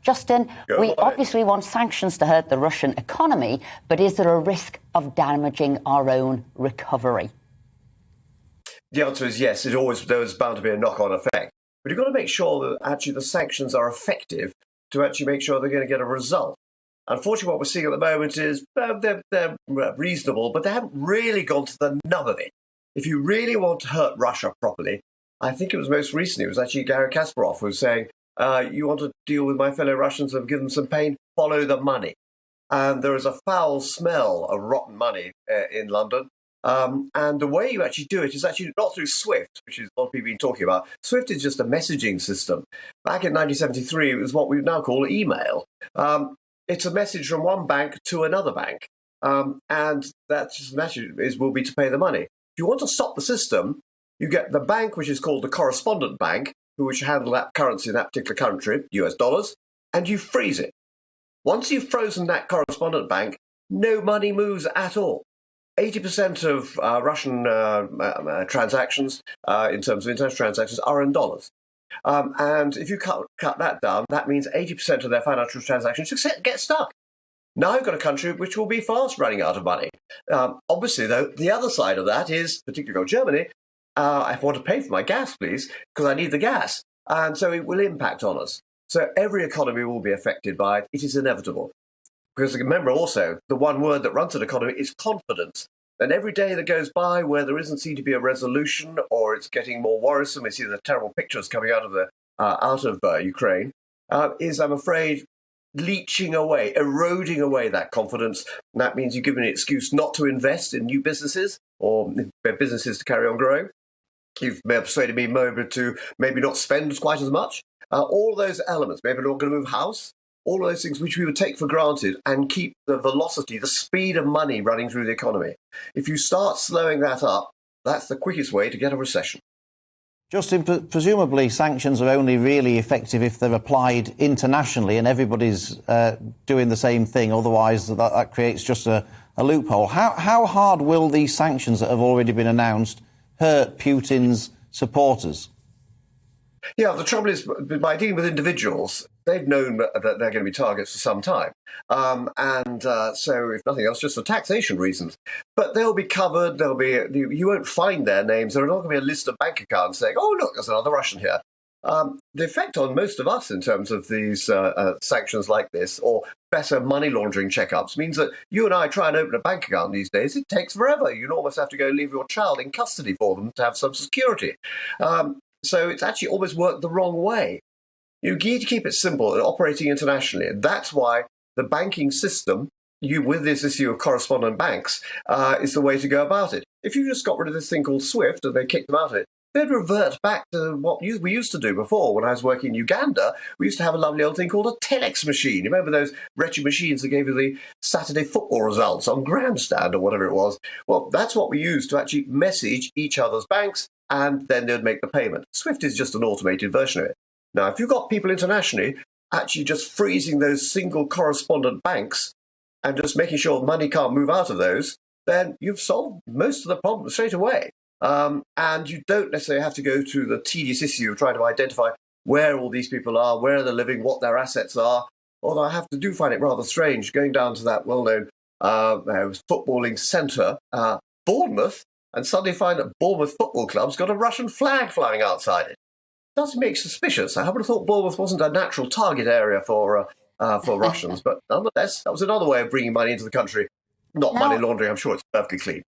Justin, we obviously want sanctions to hurt the Russian economy, but is there a risk of damaging our own recovery? The answer is yes. There's bound to be a knock-on effect. But you've got to make sure that actually the sanctions are effective to actually make sure they're going to get a result. Unfortunately, what we're seeing at the moment is they're reasonable, but they haven't really gone to the nub of it. If you really want to hurt Russia properly, I think it was most recently, it was actually Garry Kasparov who was saying, you want to deal with my fellow Russians and give them some pain, follow the money. And there is a foul smell of rotten money in London. And the way you actually do it is actually not through SWIFT, which is what we've been talking about. SWIFT is just a messaging system. Back in 1973, it was what we now call email. It's a message from one bank to another bank. And that message will be to pay the money. If you want to stop the system, you get the bank, which is called the correspondent bank, which handle that currency in that particular country, US dollars, and you freeze it. Once you've frozen that correspondent bank, no money moves at all. 80% of Russian transactions, in terms of international transactions, are in dollars. And if you cut that down, that means 80% of their financial transactions get stuck. Now you've got a country which will be fast running out of money. Obviously, though, the other side of that is, particularly Germany, I want to pay for my gas, please, because I need the gas. And so it will impact on us. So every economy will be affected by it. It is inevitable. Because remember also, the one word that runs an economy is confidence. And every day that goes by where there isn't seen to be a resolution or it's getting more worrisome, we see the terrible pictures coming out of Ukraine, is, I'm afraid, leaching away, eroding away that confidence. And that means you give an excuse not to invest in new businesses or businesses to carry on growing. You've persuaded me to maybe not spend quite as much. All those elements, maybe not going to move house, all of those things which we would take for granted and keep the velocity, the speed of money running through the economy. If you start slowing that up, that's the quickest way to get a recession. Justin, presumably sanctions are only really effective if they're applied internationally and everybody's doing the same thing. Otherwise, that creates just a loophole. How hard will these sanctions that have already been announced hurt Putin's supporters? Yeah, the trouble is, by dealing with individuals, they've known that they're going to be targets for some time. So, if nothing else, just for taxation reasons. But they'll be covered. You won't find their names. There are not going to be a list of bank accounts saying, oh, look, there's another Russian here. The effect on most of us in terms of these sanctions like this, or better money laundering checkups, means that you and I try and open a bank account these days. It takes forever. You almost have to go leave your child in custody for them to have some security. So it's actually almost worked the wrong way. You need to keep it simple and operating internationally. And that's why the banking system, with this issue of correspondent banks, is the way to go about it. If you just got rid of this thing called SWIFT and they kicked them out of it, they'd revert back to what we used to do before. When I was working in Uganda, we used to have a lovely old thing called a telex machine. You remember those wretched machines that gave you the Saturday football results on Grandstand or whatever it was? Well, that's what we used to actually message each other's banks, and then they'd make the payment. SWIFT is just an automated version of it. Now, if you've got people internationally actually just freezing those single correspondent banks and just making sure money can't move out of those, then you've solved most of the problem straight away. And you don't necessarily have to go through the tedious issue of trying to identify where all these people are, where they're living, what their assets are. Although I do find it rather strange going down to that well-known footballing centre, Bournemouth, and suddenly find that Bournemouth Football Club's got a Russian flag flying outside it. Does make suspicious. I would have thought Bournemouth wasn't a natural target area for Russians, but nonetheless, that was another way of bringing money into the country. Not money laundering, I'm sure it's perfectly clean.